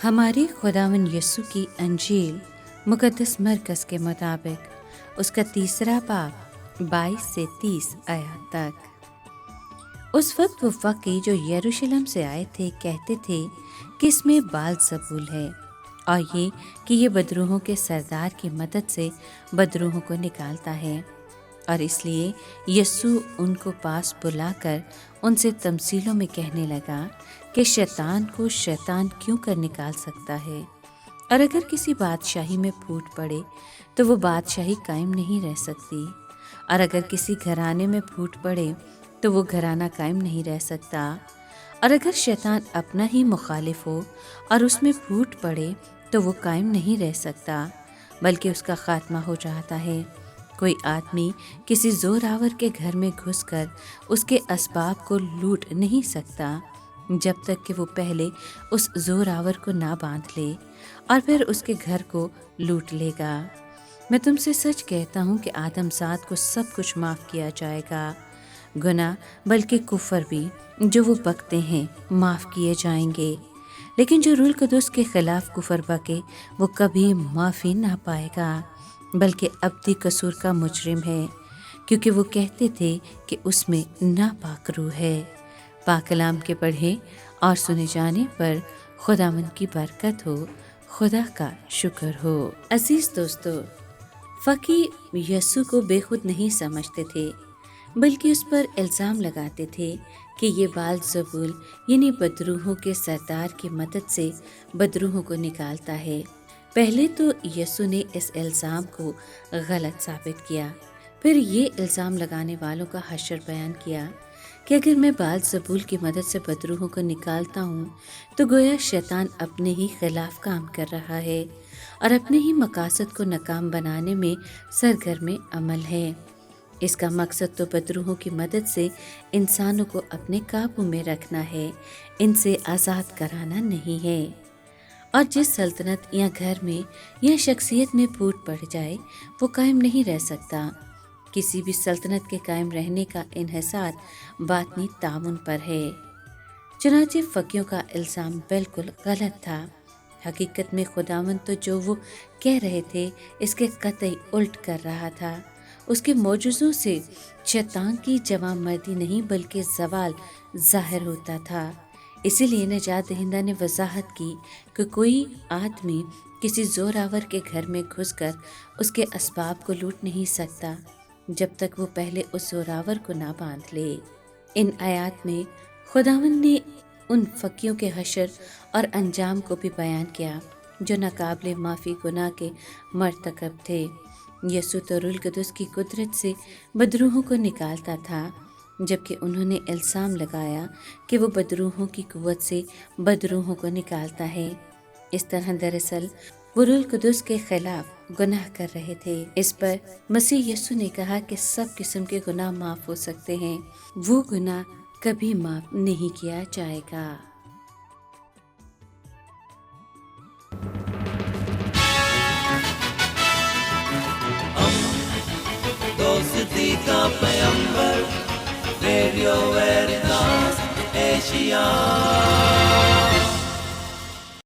हमारे खुदावन यस्सु की अंजील मुक़द्दस मरकज़ के मुताबिक उसका 3 बाब 22 से 30 आयत तक। उस वक्त वो फ़कीह जो यरूशलेम से आए थे कहते थे कि इसमें बाल-ज़बूल है, और ये कि ये बदरूहों के सरदार की मदद से बदरूहों को निकालता है। और इसलिए यस्सु उनको पास बुलाकर उनसे तमसीलों में कहने लगा कि शैतान को शैतान क्यों कर निकाल सकता है, और अगर किसी बादशाही में फूट पड़े तो वो बादशाही कायम नहीं रह सकती, और अगर किसी घराने में फूट पड़े तो वो घराना कायम नहीं रह सकता। और अगर शैतान अपना ही मुखालिफ हो और उसमें फूट पड़े तो वो कायम नहीं रह सकता, बल्कि उसका खात्मा हो जाता है। कोई आदमी किसी जोरावर के घर में घुसकर उसके असबाब को लूट नहीं सकता जब तक कि वो पहले उस जोरावर को ना बांध ले, और फिर उसके घर को लूट लेगा। मैं तुमसे सच कहता हूँ कि आदमजात को सब कुछ माफ़ किया जाएगा, गुनाह बल्कि कुफर भी जो वो बकते हैं माफ़ किए जाएंगे, लेकिन जो रूल कुदुस के ख़िलाफ़ कुफर बके वो कभी माफ़ी ना पाएगा, बल्कि अब्दी कसूर का मुजरिम है, क्योंकि वो कहते थे कि उसमें नापाक रूह है। पाक कलाम के पढ़े और सुने जाने पर खुदावंद की बरकत हो, खुदा का शुक्र हो। अजीज दोस्तों, फ़कीह यस्सु को बेखुद नहीं समझते थे, बल्कि उस पर इल्ज़ाम लगाते थे कि ये बाल-ज़बूल यानी बदरूहों के सरदार की मदद से बदरूहों को निकालता है। पहले तो यस्सु ने इस इल्ज़ाम को गलत साबित किया, फिर ये इल्ज़ाम लगाने वालों का हश्र बयान किया कि अगर मैं बाल-ज़बूल की मदद से बदरूहों को निकालता हूँ तो गोया शैतान अपने ही खिलाफ काम कर रहा है और अपने ही मकासद को नाकाम बनाने में सरगर्म अमल है। इसका मकसद तो बदरूहों की मदद से इंसानों को अपने काबू में रखना है, इनसे आज़ाद कराना नहीं है। और जिस सल्तनत या घर में या शख्सियत में फूट पड़ जाए वो कायम नहीं रह सकता। किसी भी सल्तनत के कायम रहने का इन्हिसार बातनी तामुन पर है। चुनांचे फ़कीयों का इल्ज़ाम बिल्कुल गलत था। हकीकत में खुदावंद तो जो वो कह रहे थे इसके कतई उल्ट कर रहा था। उसके मौजूज़ों से शैतान की जवामर्दी नहीं बल्कि ज़वाल ज़ाहिर होता था। इसीलिए निजात दहिंदा ने वजाहत की कि कोई आदमी किसी जोरावर के घर में घुसकर उसके असबाब को लूट नहीं सकता जब तक वो पहले उस जोरावर को ना बांध ले। इन आयात में खुदावंद ने उन फ़कीयों के हशर और अंजाम को भी बयान किया जो नाकाबिले माफ़ी गुनाह के मर्तकब थे। यस्सु तो रूह कुदुस की कुदरत से बदरूहों को निकालता था, जबकि उन्होंने इल्ज़ाम लगाया कि वो बदरूहों की कुव्वत से बदरूहों को निकालता है। इस तरह दरअसल वो रूह कुदुस के खिलाफ गुनाह कर रहे थे। इस पर मसीह यस्सु ने कहा कि सब किस्म के गुनाह माफ़ हो सकते हैं, वो गुनाह कभी माफ़ नहीं किया जाएगा। दोस्ती का पैगंबर रेडियो वेरितास एशिया।